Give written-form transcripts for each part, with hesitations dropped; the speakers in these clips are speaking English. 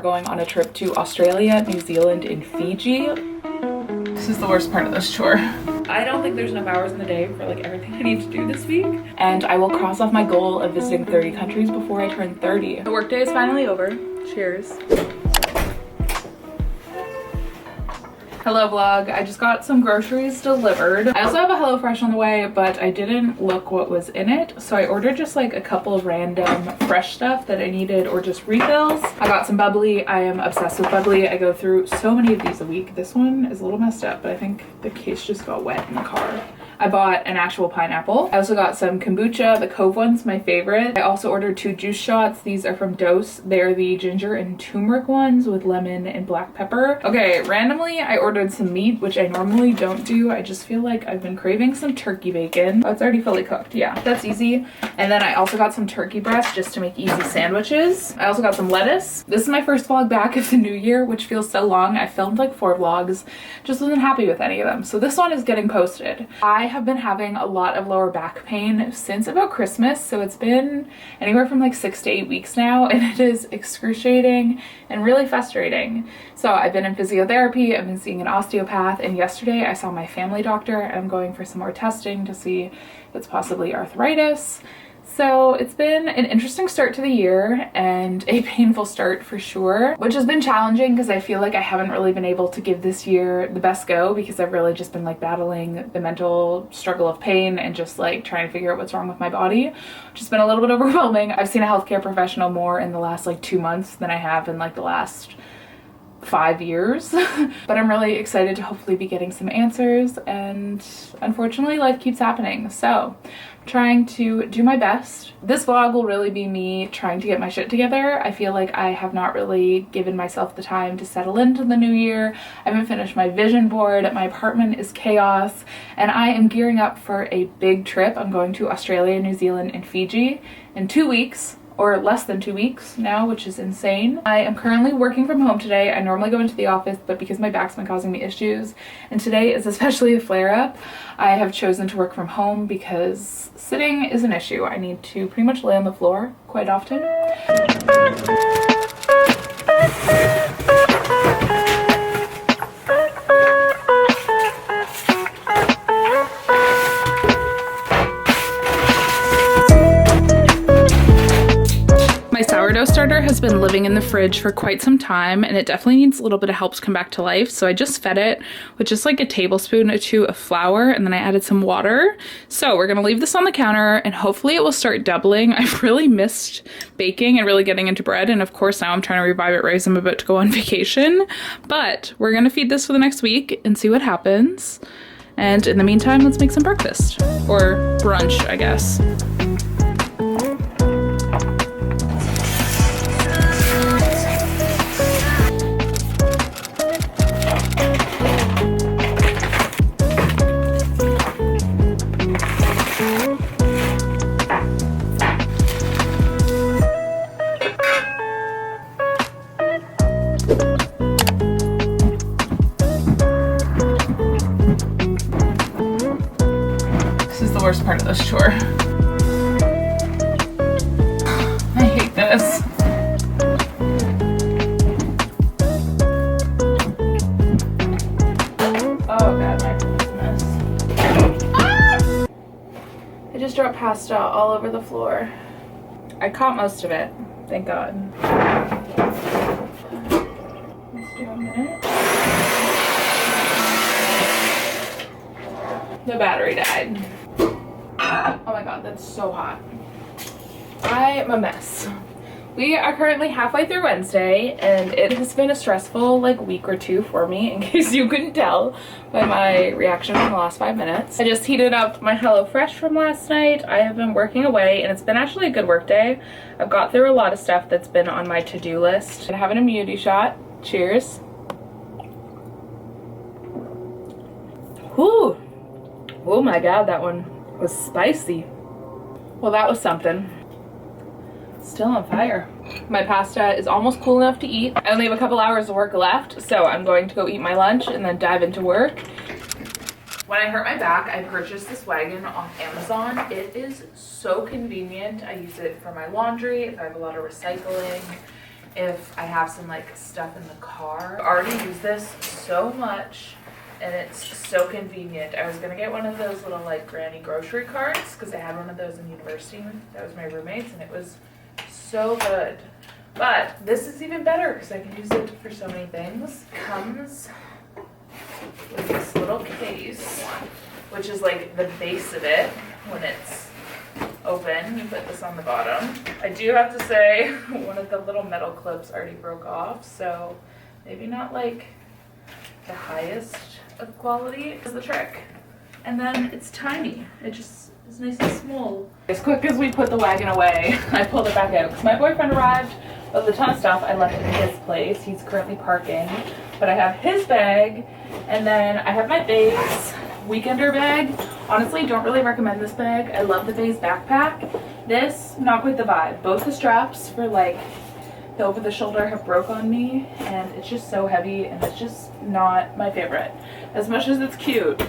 We're going on a trip to Australia, New Zealand, and Fiji. This is the worst part of this chore. I don't think there's enough hours in the day for like everything I need to do this week. And I will cross off my goal of visiting 30 countries before I turn 30. The workday is finally over. Cheers. Hello vlog, I just got some groceries delivered. I also have a HelloFresh on the way, but I didn't look what was in it. So I ordered just like a couple of random fresh stuff that I needed or just refills. I got some bubbly. I am obsessed with bubbly. I go through so many of these a week. This one is a little messed up, but I think the case just got wet in the car. I bought an actual pineapple. I also got some kombucha. The Cove one's my favorite. I also ordered 2 juice shots. These are from Dose. They're the ginger and turmeric ones with lemon and black pepper. Okay, randomly I ordered some meat, which I normally don't do. I just feel like I've been craving some turkey bacon. Oh, it's already fully cooked. Yeah, that's easy. And then I also got some turkey breast just to make easy sandwiches. I also got some lettuce. This is my first vlog back of the new year, which feels so long. I filmed like 4 vlogs. Just wasn't happy with any of them. So this one is getting posted. I have been having a lot of lower back pain since about Christmas, so it's been anywhere from like 6 to 8 weeks now, and it is excruciating and really frustrating. So I've been in physiotherapy, I've been seeing an osteopath, and yesterday I saw my family doctor. I'm going for some more testing to see if it's possibly arthritis. So it's been an interesting start to the year and a painful start for sure, which has been challenging because I feel like I haven't really been able to give this year the best go because I've really just been like battling the mental struggle of pain and just like trying to figure out what's wrong with my body, which has been a little bit overwhelming. I've seen a healthcare professional more in the last like 2 months than I have in like the last 5 years. But I'm really excited to hopefully be getting some answers, and unfortunately life keeps happening. So I'm trying to do my best. This vlog will really be me trying to get my shit together. I feel like I have not really given myself the time to settle into the new year. I haven't finished my vision board. My apartment is chaos, and I am gearing up for a big trip. I'm going to Australia, New Zealand, and Fiji in 2 weeks. Or less than 2 weeks now, which is insane. I am currently working from home today. I normally go into the office, but because my back's been causing me issues, and today is especially a flare-up, I have chosen to work from home because sitting is an issue. I need to pretty much lay on the floor quite often. My sourdough starter has been living in the fridge for quite some time, and it definitely needs a little bit of help to come back to life. So I just fed it with just like a tablespoon or 2 of flour, and then I added some water. So we're gonna leave this on the counter and hopefully it will start doubling. I've really missed baking and really getting into bread, and of course now I'm trying to revive it right as I'm about to go on vacation. But we're gonna feed this for the next week and see what happens. And in the meantime, let's make some breakfast. Or brunch, I guess. Worst part of this chore. I hate this. Oh god, my goodness. Ah! I just dropped pasta all over the floor. I caught most of it, thank god. Let's do a minute. The battery died. Oh my god, that's so hot. I am a mess. We are currently halfway through Wednesday, and it has been a stressful like week or 2 for me, in case you couldn't tell by my reaction from the last 5 minutes. I just heated up my HelloFresh from last night. I have been working away, and it's been actually a good work day. I've got through a lot of stuff that's been on my to-do list. I'm having an immunity shot. Cheers. Whew. Oh my god, that one was spicy. Well, that was something. Still on fire. My pasta is almost cool enough to eat. I only have a couple hours of work left, so I'm going to go eat my lunch and then dive into work. When I hurt my back, I purchased this wagon off Amazon. It is so convenient. I use it for my laundry if I have a lot of recycling. if I have some like stuff in the car. I already use this so much and it's so convenient. I was gonna get one of those little like granny grocery carts because I had one of those in university. That was my roommate's and it was so good. But this is even better because I can use it for so many things. It comes with this little case, which is like the base of it. When it's open, you put this on the bottom. I do have to say one of the little metal clips already broke off, so maybe not like the highest of quality is the trick. And then it's tiny. It just is nice and small. As quick as we put the wagon away, I pulled it back out because my boyfriend arrived with a ton of stuff I left in his place. He's currently parking, but I have his bag, and then I have my base weekender bag. Honestly, don't really recommend this bag. I love the Faves backpack. This, not quite the vibe. Both the straps for like the over the shoulder have broke on me and it's just so heavy and it's just not my favorite. As much as it's cute,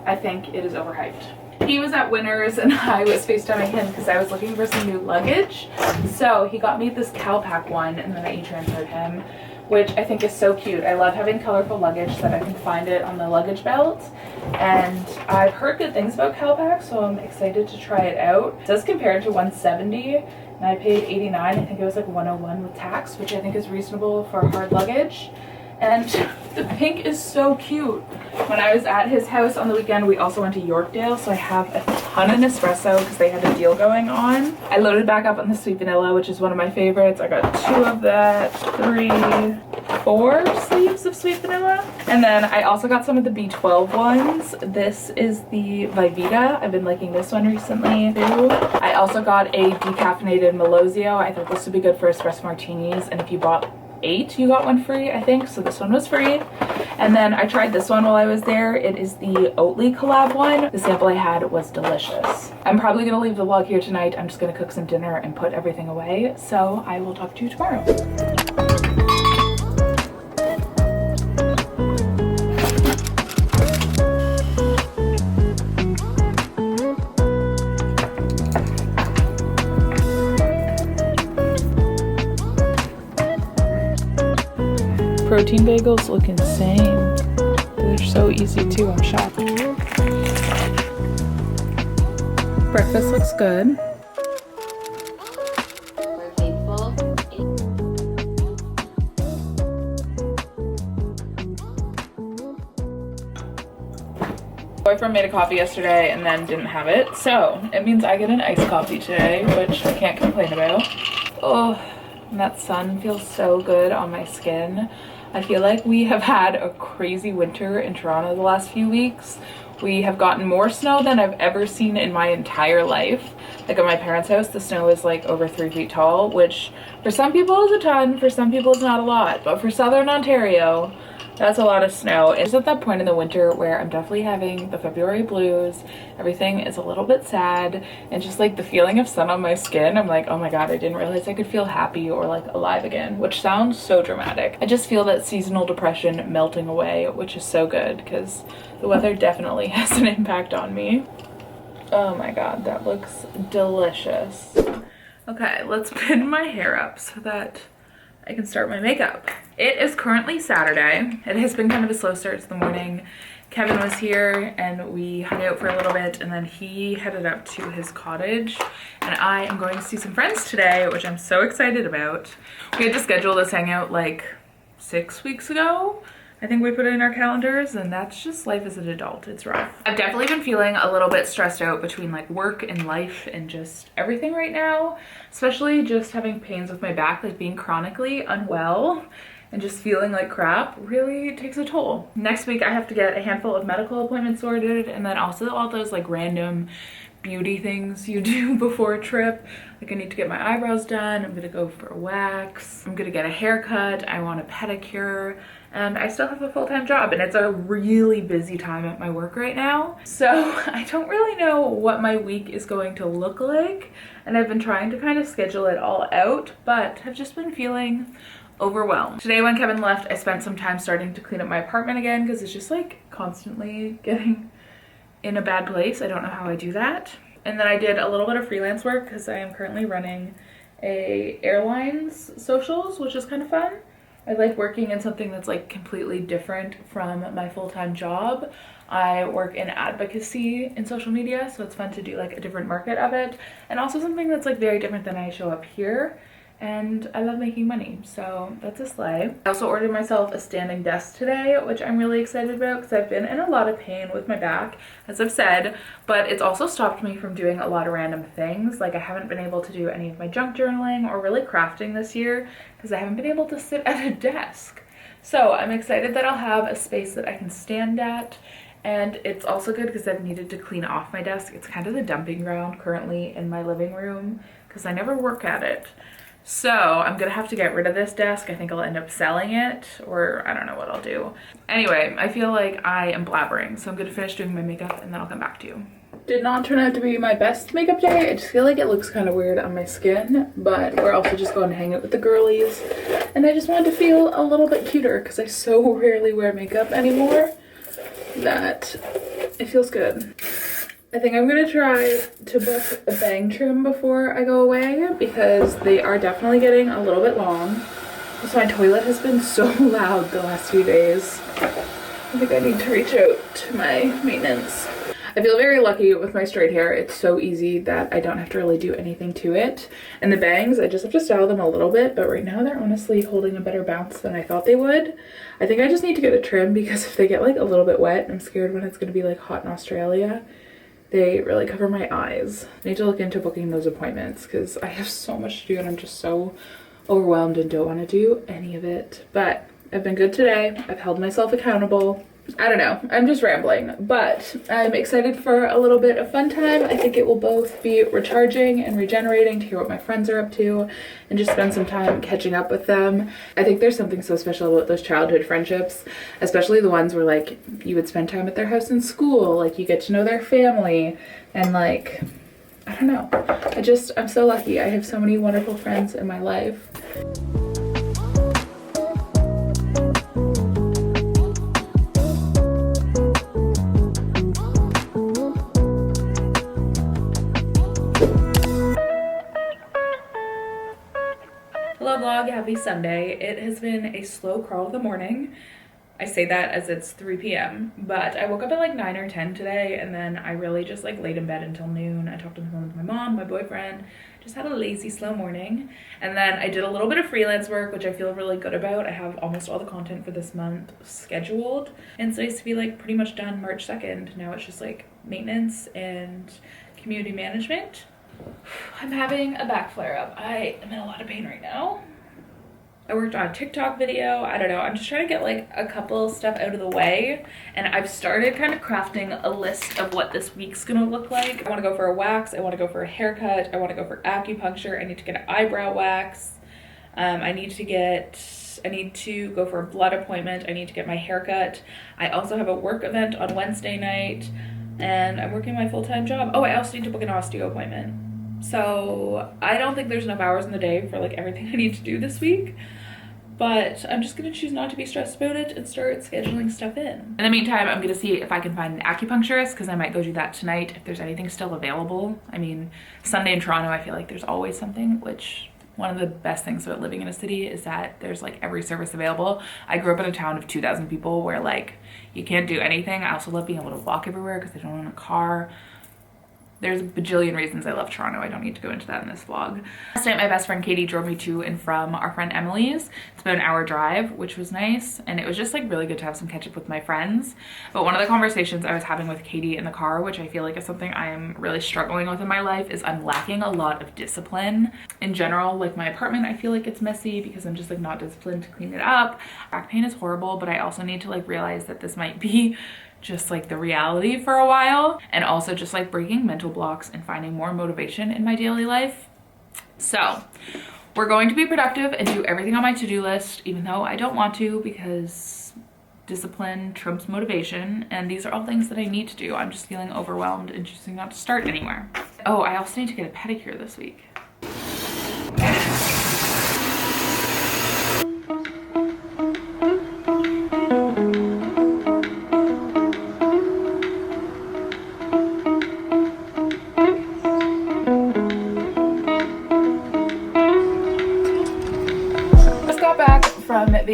I think it is overhyped. He was at Winners and I was FaceTiming him because I was looking for some new luggage. So he got me this CalPack one and then I e-transferred him, which I think is so cute. I love having colorful luggage so that I can find it on the luggage belt. And I've heard good things about CalPack, so I'm excited to try it out. It says compared to 170 and I paid 89. I think it was like 101 with tax, which I think is reasonable for hard luggage. And the pink is so cute. When I was at his house on the weekend, we also went to Yorkdale, so I have a ton of Nespresso because they had a deal going on. I loaded back up on the sweet vanilla, which is one of my favorites. I got 2 of that, 4 sleeves of sweet vanilla. And then I also got some of the B12 ones. This is the Vivita. I've been liking this one recently too. I also got a decaffeinated Melozio. I thought this would be good for espresso martinis, and if you bought 8 you got one free, I think, so this one was free. And then I tried this one while I was there. It is the Oatly collab one. The sample I had was delicious. I'm probably gonna leave the vlog here tonight. I'm just gonna cook some dinner and put everything away, so I will talk to you tomorrow. Protein bagels look insane. They're so easy too, I'm shocked. Breakfast looks good. We're faithful. Boyfriend made a coffee yesterday and then didn't have it, so it means I get an iced coffee today, which I can't complain about. Oh, and that sun feels so good on my skin. I feel like we have had a crazy winter in Toronto the last few weeks. We have gotten more snow than I've ever seen in my entire life. Like at my parents' house, the snow is like over 3 feet tall, which for some people is a ton, for some people is not a lot. But for Southern Ontario, that's a lot of snow. It's at that point in the winter where I'm definitely having the February blues. Everything is a little bit sad, and just like the feeling of sun on my skin, I'm like, oh my god, I didn't realize I could feel happy or like alive again, which sounds so dramatic. I just feel that seasonal depression melting away, which is so good because the weather definitely has an impact on me. Oh my god, that looks delicious. Okay, let's pin my hair up so that I can start my makeup. It is currently Saturday. It has been kind of a slow start to the morning. Kevin was here and we hung out for a little bit and then he headed up to his cottage and I am going to see some friends today, which I'm so excited about. We had to schedule this hangout like 6 weeks ago. I think we put it in our calendars, and that's just life as an adult. It's rough. I've definitely been feeling a little bit stressed out between like work and life and just everything right now, especially just having pains with my back, like being chronically unwell and just feeling like crap really takes a toll. Next week I have to get a handful of medical appointments sorted, and then also all those like random beauty things you do before a trip. Like I need to get my eyebrows done, I'm gonna go for a wax, I'm gonna get a haircut, I want a pedicure, and I still have a full-time job and it's a really busy time at my work right now. So I don't really know what my week is going to look like, and I've been trying to kind of schedule it all out, but I've just been feeling overwhelmed. Today when Kevin left, I spent some time starting to clean up my apartment again because it's just like constantly getting in a bad place. I don't know how I do that. And then I did a little bit of freelance work because I am currently running a airlines socials, which is kind of fun. I like working in something that's like completely different from my full-time job. I work in advocacy in social media, so it's fun to do like a different market of it, and also something that's like very different than I show up here. And I love making money, so that's a slay. I also ordered myself a standing desk today, which I'm really excited about because I've been in a lot of pain with my back, as I've said, but it's also stopped me from doing a lot of random things. Like I haven't been able to do any of my junk journaling or really crafting this year because I haven't been able to sit at a desk. So I'm excited that I'll have a space that I can stand at. And it's also good because I've needed to clean off my desk. It's kind of the dumping ground currently in my living room because I never work at it. So I'm gonna have to get rid of this desk. I think I'll end up selling it, or I don't know what I'll do. Anyway, I feel like I am blabbering, so I'm gonna finish doing my makeup and then I'll come back to you. Did not turn out to be my best makeup day. I just feel like it looks kind of weird on my skin, but we're also just going to hang out with the girlies. And I just wanted to feel a little bit cuter because I so rarely wear makeup anymore that it feels good. I think I'm gonna try to book a bang trim before I go away because they are definitely getting a little bit long. Also, my toilet has been so loud the last few days. I think I need to reach out to my maintenance. I feel very lucky with my straight hair. It's so easy that I don't have to really do anything to it. And the bangs, I just have to style them a little bit, but right now they're honestly holding a better bounce than I thought they would. I think I just need to get a trim because if they get like a little bit wet, I'm scared when it's gonna be like hot in Australia. They really cover my eyes. I need to look into booking those appointments because I have so much to do and I'm just so overwhelmed and don't want to do any of it. But I've been good today. I've held myself accountable. I don't know, I'm just rambling, but I'm excited for a little bit of fun time. I think it will both be recharging and regenerating to hear what my friends are up to and just spend some time catching up with them. I think there's something so special about those childhood friendships, especially the ones where like you would spend time at their house in school, like you get to know their family, and like, I don't know. I'm so lucky. I have so many wonderful friends in my life. Hello vlog, happy Sunday. It has been a slow crawl of the morning. I say that as it's 3 p.m. but I woke up at like 9 or 10 today and then I really just like laid in bed until noon. I talked on the phone with my mom, my boyfriend, just had a lazy slow morning. And then I did a little bit of freelance work, which I feel really good about. I have almost all the content for this month scheduled. And it's nice to be like pretty much done March 2nd. Now it's just like maintenance and community management. I'm having a back flare up. I am in a lot of pain right now. I worked on a TikTok video. I don't know. I'm just trying to get like a couple stuff out of the way. And I've started kind of crafting a list of what this week's gonna look like. I wanna go for a wax. I wanna go for a haircut. I wanna go for acupuncture. I need to get an eyebrow wax. I need to go for a blood appointment. I need to get my haircut. I also have a work event on Wednesday night and I'm working my full-time job. Oh, I also need to book an osteo appointment. So I don't think there's enough hours in the day for like everything I need to do this week, but I'm just gonna choose not to be stressed about it and start scheduling stuff in. In the meantime, I'm gonna see if I can find an acupuncturist because I might go do that tonight if there's anything still available. I mean, Sunday in Toronto, I feel like there's always something, which one of the best things about living in a city is that there's like every service available. I grew up in a town of 2,000 people where like you can't do anything. I also love being able to walk everywhere because I don't own a car. There's a bajillion reasons I love Toronto. I don't need to go into that in this vlog. Last night, my best friend Katie drove me to and from our friend Emily's. It's about an hour drive, which was nice. And it was just like really good to have some catch up with my friends. But one of the conversations I was having with Katie in the car, which I feel like is something I am really struggling with in my life, is I'm lacking a lot of discipline. In general, like my apartment, I feel like it's messy because I'm just like not disciplined to clean it up. Back pain is horrible, but I also need to like realize that this might be just like the reality for a while, and also just like breaking mental blocks and finding more motivation in my daily life. So we're going to be productive and do everything on my to-do list, even though I don't want to because discipline trumps motivation, and these are all things that I need to do. I'm just feeling overwhelmed and choosing not to start anywhere. Oh, I also need to get a pedicure this week.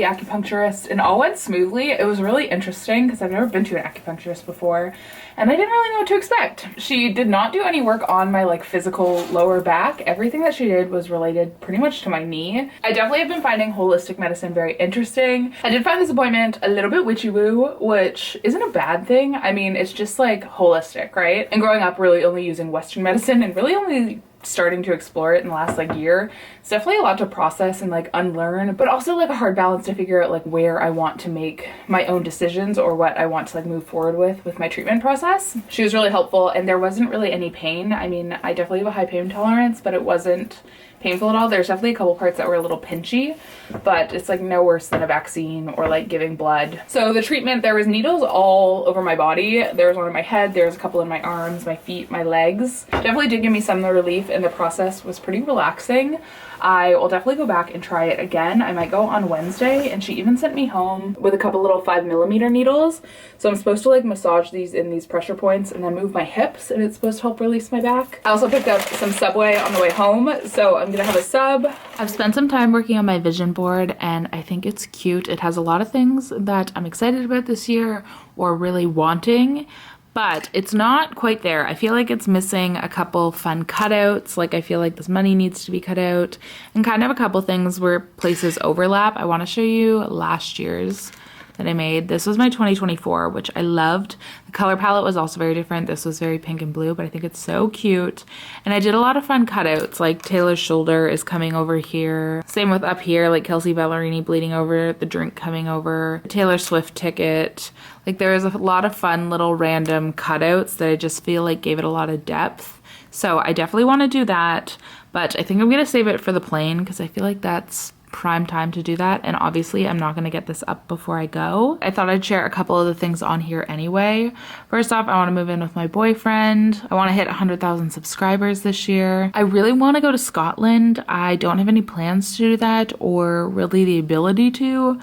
acupuncturist and all went smoothly. It was really interesting because I've never been to an acupuncturist before and I didn't really know what to expect. She did not do any work on my like physical lower back. Everything that she did was related pretty much to my knee. I definitely have been finding holistic medicine very interesting. I did find this appointment a little bit witchy woo, which isn't a bad thing. I mean, it's just like holistic, right? And growing up really only using Western medicine and really only starting to explore it in the last like year, it's definitely a lot to process and like unlearn, but also like a hard balance to figure out like where I want to make my own decisions or what I want to like move forward with my treatment process. She was really helpful and there wasn't really any pain. I mean, I definitely have a high pain tolerance, but it wasn't painful at all. There's definitely a couple parts that were a little pinchy, but it's like no worse than a vaccine or like giving blood. So the treatment, there was needles all over my body. There was one in my head, there was a couple in my arms, my feet, my legs. Definitely did give me some relief and the process was pretty relaxing. I will definitely go back and try it again. I might go on Wednesday, and she even sent me home with a couple little 5mm needles. So I'm supposed to like massage these in these pressure points and then move my hips, and it's supposed to help release my back. I also picked up some Subway on the way home, so I'm gonna have a sub. I've spent some time working on my vision board and I think it's cute. It has a lot of things that I'm excited about this year or really wanting, but it's not quite there. I feel like it's missing a couple fun cutouts. Like I feel like this money needs to be cut out and kind of a couple things where places overlap. I want to show you last year's that I made. This was my 2024, which I loved. The color palette was also very different. This was very pink and blue, but I think it's so cute. And I did a lot of fun cutouts, like Taylor's shoulder is coming over here. Same with up here, like Kelsey Ballerini bleeding over, the drink coming over, Taylor Swift ticket. Like there was a lot of fun little random cutouts that I just feel like gave it a lot of depth. So I definitely want to do that, but I think I'm going to save it for the plane because I feel like that's prime time to do that, and obviously I'm not going to get this up before I go. I thought I'd share a couple of the things on here anyway. First off, I want to move in with my boyfriend. I want to hit 100,000 subscribers this year. I really want to go to Scotland. I don't have any plans to do that or really the ability to,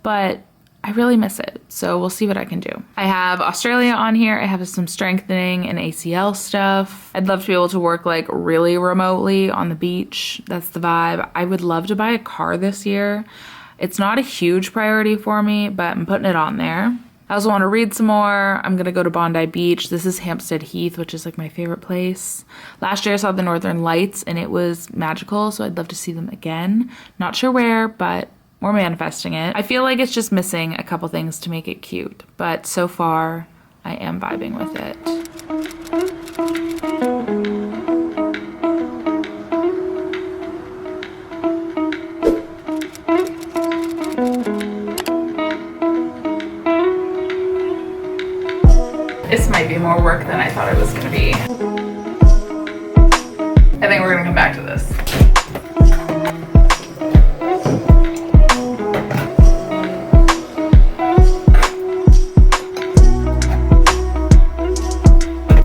but I really miss it, so we'll see what I can do. I have Australia on here. I have some strengthening and ACL stuff. I'd love to be able to work like really remotely on the beach. That's the vibe. I would love to buy a car this year. It's not a huge priority for me, but I'm putting it on there. I also want to read some more. I'm gonna go to Bondi Beach. This is Hampstead Heath, which is like my favorite place. Last year I saw the Northern Lights and it was magical, so I'd love to see them again. Not sure where, but we're manifesting it. I feel like it's just missing a couple things to make it cute, but so far I am vibing with it. This might be more work than I thought it was gonna be. I think we're gonna come back to this.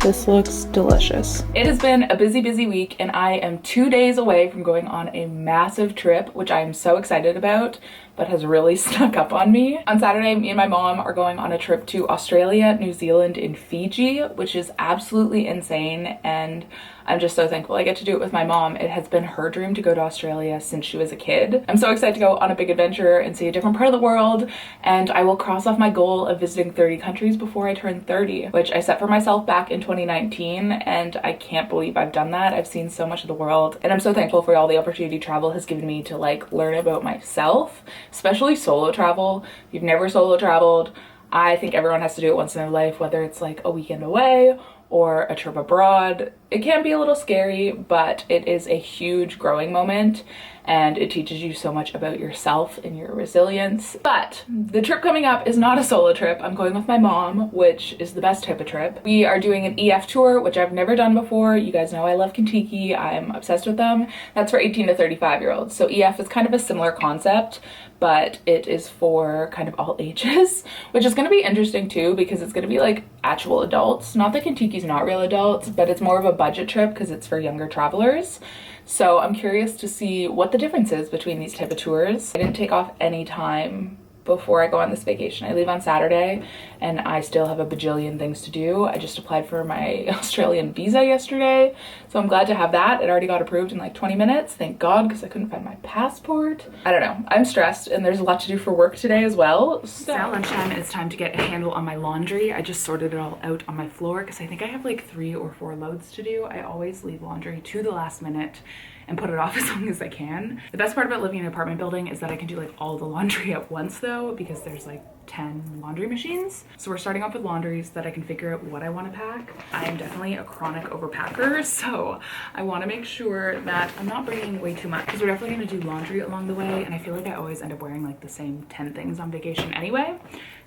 This looks delicious. It has been a busy week and I am 2 days away from going on a massive trip, which I am so excited about, but has really snuck up on me. On Saturday, me and my mom are going on a trip to Australia, New Zealand, and Fiji, which is absolutely insane, and I'm just so thankful I get to do it with my mom. It has been her dream to go to Australia since she was a kid. I'm so excited to go on a big adventure and see a different part of the world, and I will cross off my goal of visiting 30 countries before I turn 30, which I set for myself back in 2019, and I can't believe I've done that. I've seen so much of the world, and I'm so thankful for all the opportunity travel has given me to like learn about myself, especially solo travel. If you've never solo traveled, I think everyone has to do it once in their life, whether it's like a weekend away or a trip abroad. It can be a little scary, but it is a huge growing moment and it teaches you so much about yourself and your resilience. But the trip coming up is not a solo trip. I'm going with my mom, which is the best type of trip. We are doing an EF tour, which I've never done before. You guys know I love Kentucky. I'm obsessed with them. That's for 18 to 35-year-olds. So EF is kind of a similar concept, but it is for kind of all ages, which is going to be interesting too, because it's going to be like actual adults. Not that Kentucky's not real adults, but it's more of a budget trip because it's for younger travelers. So I'm curious to see what the difference is between these type of tours. I didn't take off any time before I go on this vacation. I leave on Saturday and I still have a bajillion things to do. I just applied for my Australian visa yesterday, so I'm glad to have that. It already got approved in like 20 minutes, thank God, because I couldn't find my passport. I don't know, I'm stressed and there's a lot to do for work today as well. So now lunchtime, it's time to get a handle on my laundry. I just sorted it all out on my floor because I think I have like 3 or 4 loads to do. I always leave laundry to the last minute and put it off as long as I can. The best part about living in an apartment building is that I can do like all the laundry at once though, because there's like 10 laundry machines. So we're starting off with laundry so that I can figure out what I want to pack. I am definitely a chronic overpacker, so I want to make sure that I'm not bringing way too much because we're definitely going to do laundry along the way, and I feel like I always end up wearing like the same 10 things on vacation anyway.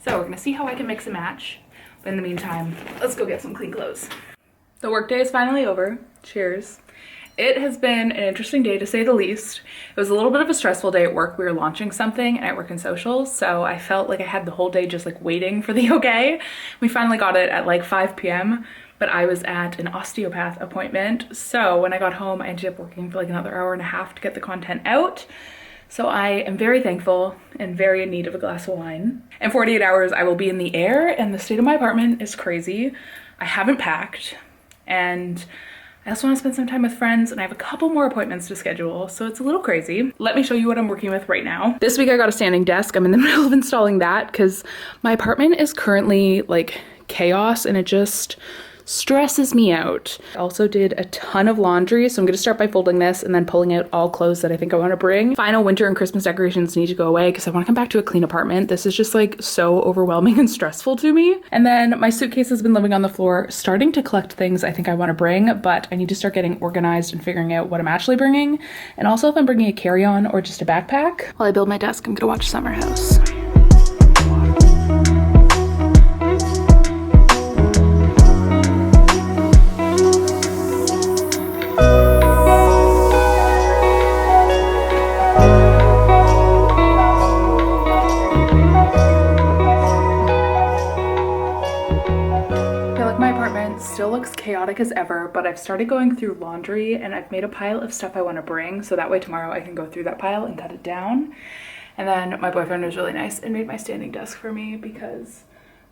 So we're going to see how I can mix and match. But in the meantime, let's go get some clean clothes. The workday is finally over. Cheers. It has been an interesting day to say the least. It was a little bit of a stressful day at work. We were launching something and I work in socials, so I felt like I had the whole day just like waiting for the okay. We finally got it at like 5 p.m. but I was at an osteopath appointment. So when I got home, I ended up working for like another hour and a half to get the content out. So I am very thankful and very in need of a glass of wine. In 48 hours, I will be in the air, and the state of my apartment is crazy. I haven't packed, and I also want to spend some time with friends, and I have a couple more appointments to schedule, so it's a little crazy. Let me show you what I'm working with right now. This week I got a standing desk. I'm in the middle of installing that because my apartment is currently like chaos and it just stresses me out. I also did a ton of laundry, so I'm gonna start by folding this and then pulling out all clothes that I think I want to bring. Final winter and Christmas decorations need to go away because I want to come back to a clean apartment. This is just like so overwhelming and stressful to me. And then my suitcase has been living on the floor, starting to collect things I think I want to bring, but I need to start getting organized and figuring out what I'm actually bringing. And also if I'm bringing a carry-on or just a backpack. While I build my desk, I'm gonna watch Summer House. Still looks chaotic as ever, but I've started going through laundry and I've made a pile of stuff I want to bring, so that way tomorrow I can go through that pile and cut it down. And then my boyfriend was really nice and made my standing desk for me because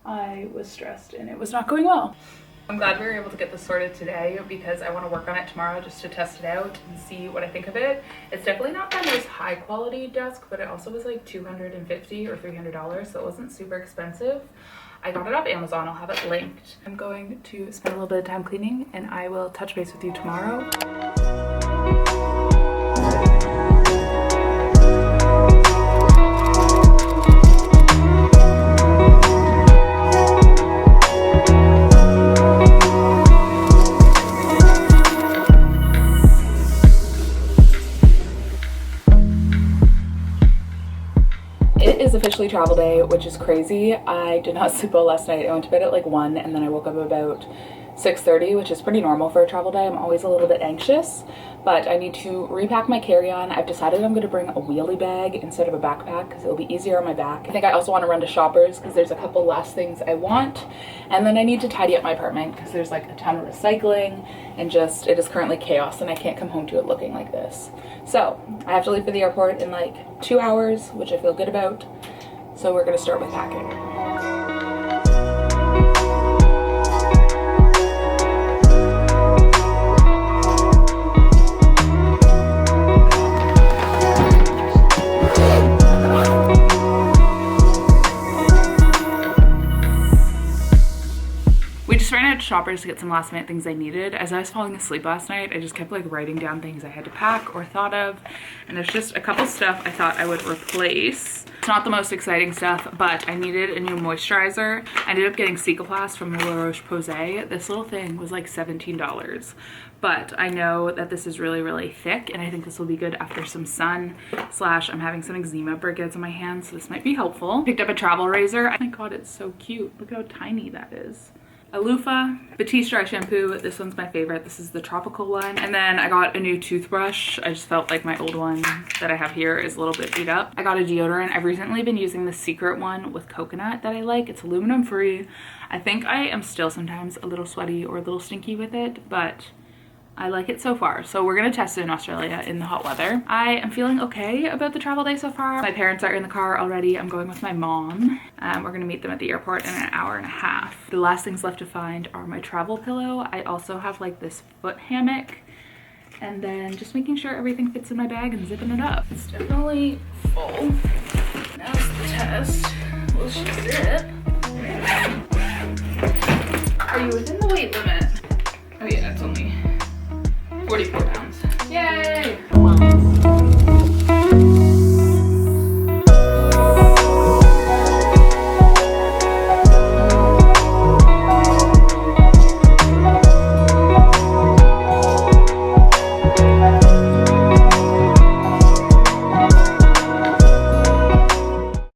I was stressed and it was not going well. I'm glad we were able to get this sorted today because I want to work on it tomorrow just to test it out and see what I think of it. It's definitely not the most high quality desk, but it also was like $250 or $300, so it wasn't super expensive. I got it off Amazon. I'll have it linked. I'm going to spend a little bit of time cleaning and I will touch base with you tomorrow. It is officially travel day, which is crazy. I did not sleep well last night. I went to bed at like 1 and then I woke up about 6:30, which is pretty normal for a travel day. I'm always a little bit anxious, but I need to repack my carry-on. I've decided I'm going to bring a wheelie bag instead of a backpack because it'll be easier on my back. I think I also want to run to Shoppers because there's a couple last things I want, and then I need to tidy up my apartment because there's like a ton of recycling and just it is currently chaos and I can't come home to it looking like this. So I have to leave for the airport in like 2 hours, which I feel good about. So we're going to start with packing. Shoppers to get some last minute things I needed. As I was falling asleep last night, I just kept like writing down things I had to pack or thought of, and there's just a couple stuff I thought I would replace. It's not the most exciting stuff, but I needed a new moisturizer. I ended up getting Cicaplast from La Roche-Posay. This little thing was like $17, but I know that this is really, really thick, and I think this will be good after some sun / I'm having some eczema breakouts on my hands, so this might be helpful. Picked up a travel razor. Oh my god, it's so cute. Look how tiny that is. A loofah, Batiste dry shampoo. This one's my favorite. This is the tropical one. And then I got a new toothbrush. I just felt like my old one that I have here is a little bit beat up. I got a deodorant. I've recently been using the Secret one with coconut that I like. It's aluminum free. I think I am still sometimes a little sweaty or a little stinky with it, but I like it so far. So we're gonna test it in Australia in the hot weather. I am feeling okay about the travel day so far. My parents are in the car already. I'm going with my mom. We're gonna meet them at the airport in an hour and a half. The last things left to find are my travel pillow. I also have like this foot hammock, and then just making sure everything fits in my bag and zipping it up. It's definitely full. Now's the test. Will she zip? Are you within the weight limit? Oh yeah, it's only 44 pounds. Yay!